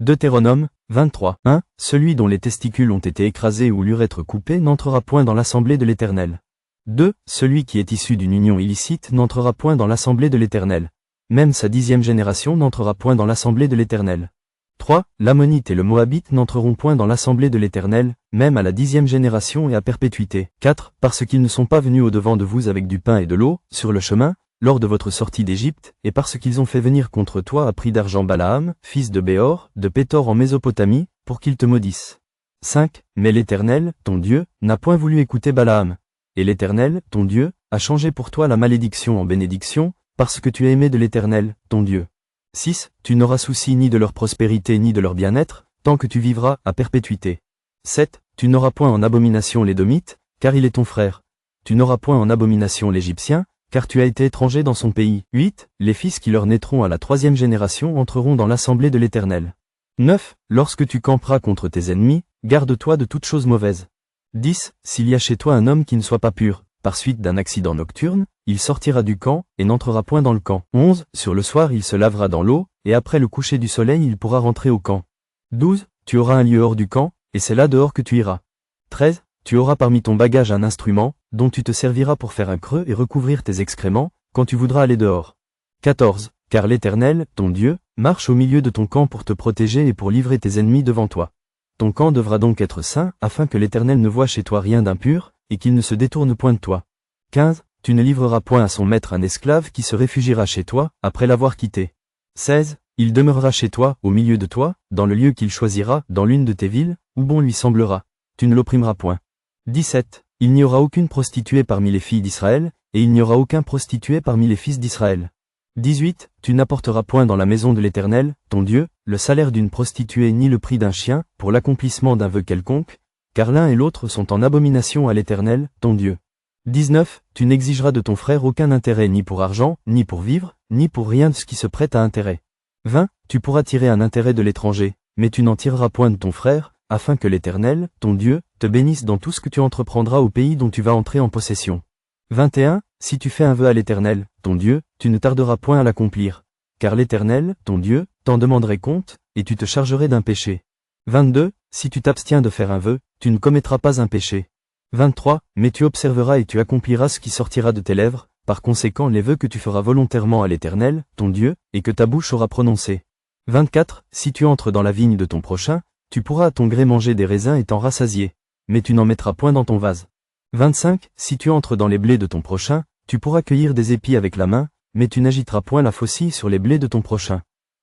Deutéronome 23. 1. Celui dont les testicules ont été écrasés ou l'urètre coupé n'entrera point dans l'assemblée de l'Éternel. 2. Celui qui est issu d'une union illicite n'entrera point dans l'assemblée de l'Éternel. Même sa 10e génération n'entrera point dans l'assemblée de l'Éternel. 3. L'Ammonite et le Moabite n'entreront point dans l'assemblée de l'Éternel, même à la 10e génération et à perpétuité. 4. Parce qu'ils ne sont pas venus au-devant de vous avec du pain et de l'eau, sur le chemin, lors de votre sortie d'Égypte, et parce qu'ils ont fait venir contre toi à prix d'argent Balaam, fils de Béor, de Pétor en Mésopotamie, pour qu'il te maudisse. 5. Mais l'Éternel, ton Dieu, n'a point voulu écouter Balaam. Et l'Éternel, ton Dieu, a changé pour toi la malédiction en bénédiction, parce que tu as aimé de l'Éternel, ton Dieu. 6. Tu n'auras souci ni de leur prospérité ni de leur bien-être, tant que tu vivras à perpétuité. 7. Tu n'auras point en abomination l'Édomite, car il est ton frère. Tu n'auras point en abomination l'Égyptien, car tu as été étranger dans son pays. 8. Les fils qui leur naîtront à la 3e génération entreront dans l'assemblée de l'Éternel. 9. Lorsque tu camperas contre tes ennemis, garde-toi de toute chose mauvaise. 10. S'il y a chez toi un homme qui ne soit pas pur, par suite d'un accident nocturne, il sortira du camp, et n'entrera point dans le camp. 11. Sur le soir il se lavera dans l'eau, et après le coucher du soleil il pourra rentrer au camp. 12. Tu auras un lieu hors du camp, et c'est là dehors que tu iras. 13. Tu auras parmi ton bagage un instrument, dont tu te serviras pour faire un creux et recouvrir tes excréments, quand tu voudras aller dehors. 14. Car l'Éternel, ton Dieu, marche au milieu de ton camp pour te protéger et pour livrer tes ennemis devant toi. Ton camp devra donc être saint, afin que l'Éternel ne voie chez toi rien d'impur, et qu'il ne se détourne point de toi. 15. Tu ne livreras point à son maître un esclave qui se réfugiera chez toi, après l'avoir quitté. 16. Il demeurera chez toi, au milieu de toi, dans le lieu qu'il choisira, dans l'une de tes villes, où bon lui semblera. Tu ne l'opprimeras point. 17. Il n'y aura aucune prostituée parmi les filles d'Israël, et il n'y aura aucun prostitué parmi les fils d'Israël. 18. Tu n'apporteras point dans la maison de l'Éternel, ton Dieu, le salaire d'une prostituée ni le prix d'un chien, pour l'accomplissement d'un vœu quelconque, car l'un et l'autre sont en abomination à l'Éternel, ton Dieu. 19. Tu n'exigeras de ton frère aucun intérêt ni pour argent, ni pour vivre, ni pour rien de ce qui se prête à intérêt. 20. Tu pourras tirer un intérêt de l'étranger, mais tu n'en tireras point de ton frère, afin que l'Éternel, ton Dieu, te bénisse dans tout ce que tu entreprendras au pays dont tu vas entrer en possession. 21. Si tu fais un vœu à l'Éternel, ton Dieu, tu ne tarderas point à l'accomplir. Car l'Éternel, ton Dieu, t'en demanderait compte, et tu te chargerais d'un péché. 22. Si tu t'abstiens de faire un vœu, tu ne commettras pas un péché. 23. Mais tu observeras et tu accompliras ce qui sortira de tes lèvres, par conséquent les vœux que tu feras volontairement à l'Éternel, ton Dieu, et que ta bouche aura prononcés. 24. Si tu entres dans la vigne de ton prochain, tu pourras à ton gré manger des raisins et t'en rassasier, mais tu n'en mettras point dans ton vase. 25. Si tu entres dans les blés de ton prochain, tu pourras cueillir des épis avec la main, mais tu n'agiteras point la faucille sur les blés de ton prochain.